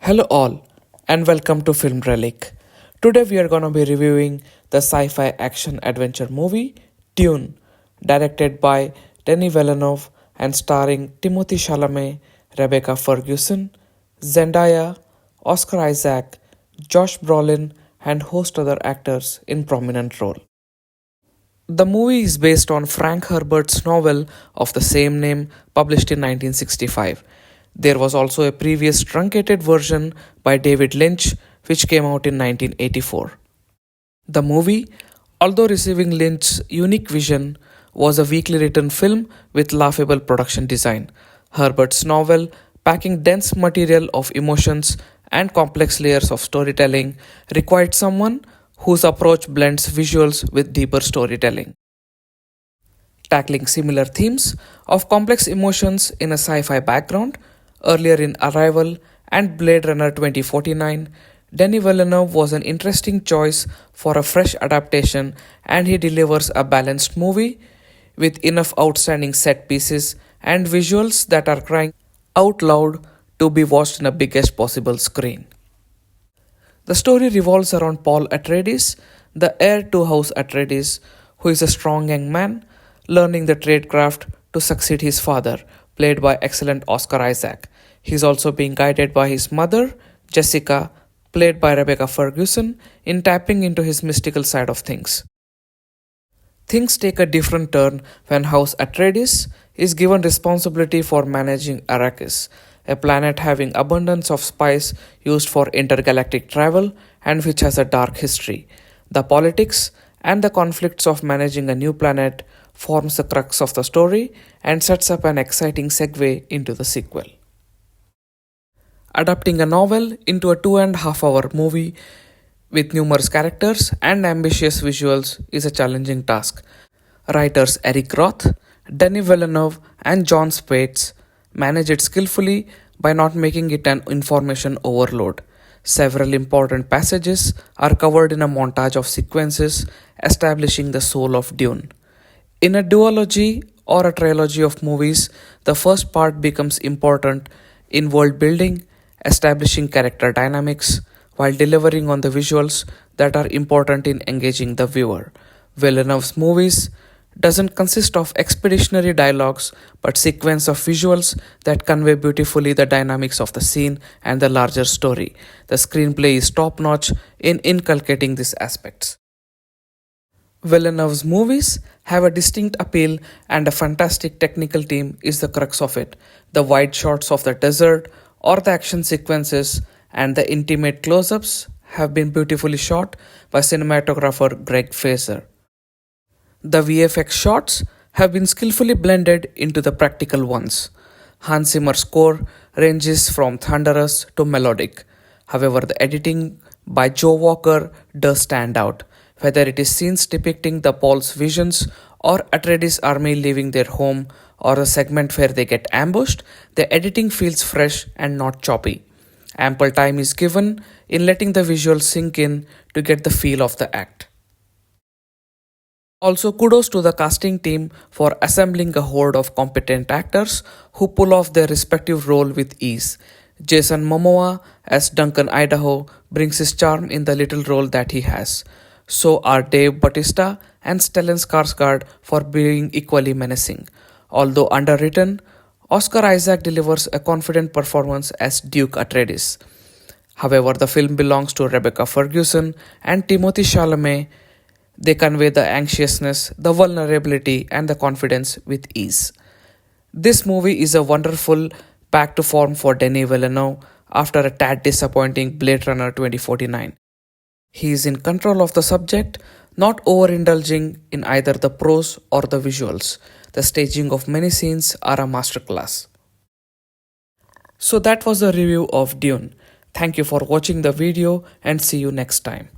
Hello, all, and welcome to Film Relic. Today, we are going to be reviewing the sci fi action adventure movie Dune, directed by Denis Villeneuve and starring Timothy Chalamet, Rebecca Ferguson, Zendaya, Oscar Isaac, Josh Brolin, and host other actors in prominent role. The movie is based on Frank Herbert's novel of the same name published in 1965. There was also a previous truncated version by David Lynch which came out in 1984. The movie, although receiving Lynch's unique vision, was a weakly written film with laughable production design. Herbert's novel, packing dense material of emotions and complex layers of storytelling, required someone whose approach blends visuals with deeper storytelling. Tackling similar themes of complex emotions in a sci fi background, earlier in Arrival and Blade Runner 2049, Denis Villeneuve was an interesting choice for a fresh adaptation, and he delivers a balanced movie with enough outstanding set pieces and visuals that are crying out loud to be watched in the biggest possible screen. The story revolves around Paul Atreides, the heir to House Atreides, who is a strong young man learning the tradecraft to succeed his father, played by excellent Oscar Isaac. He is also being guided by his mother, Jessica, played by Rebecca Ferguson, in tapping into his mystical side of things. Things take a different turn when House Atreides is given responsibility for managing Arrakis, a planet having abundance of spice used for intergalactic travel and which has a dark history. The politics and the conflicts of managing a new planet forms the crux of the story and sets up an exciting segue into the sequel. Adapting a novel into a 2.5 hour movie with numerous characters and ambitious visuals is a challenging task. Writers Eric Roth, Denis Villeneuve, and John Spates manage it skillfully by not making it an information overload. Several important passages are covered in a montage of sequences establishing the soul of Dune. In a duology or a trilogy of movies, the first part becomes important in world building, establishing character dynamics, while delivering on the visuals that are important in engaging the viewer. Villeneuve's movies doesn't consist of expeditionary dialogues but sequence of visuals that convey beautifully the dynamics of the scene and the larger story. The screenplay is top notch in inculcating these aspects. Villeneuve's movies have a distinct appeal, and a fantastic technical team is the crux of it. The wide shots of the desert or the action sequences and the intimate close ups have been beautifully shot by cinematographer Greg Fraser. The VFX shots have been skillfully blended into the practical ones. Hans Zimmer's score ranges from thunderous to melodic. However, the editing by Joe Walker does stand out, whether it is scenes depicting the Paul's visions or Atreides' army leaving their home or a segment where they get ambushed. The editing feels fresh and not choppy. Ample time is given in letting the visuals sink in to get the feel of the act. Also, kudos to the casting team for assembling a horde of competent actors who pull off their respective role with ease. Jason Momoa as Duncan Idaho brings his charm in the little role that he has. So are Dave Bautista and Stellan Skarsgård for being equally menacing. Although underwritten, Oscar Isaac delivers a confident performance as Duke Atreides. However, the film belongs to Rebecca Ferguson and Timothy Chalamet. They convey the anxiousness, the vulnerability, and the confidence with ease. This movie is a wonderful back to form for Denis Villeneuve after a tad disappointing Blade Runner 2049. He is in control of the subject, not overindulging in either the prose or the visuals. The staging of many scenes are a masterclass. So that was the review of Dune. Thank you for watching the video and see you next time.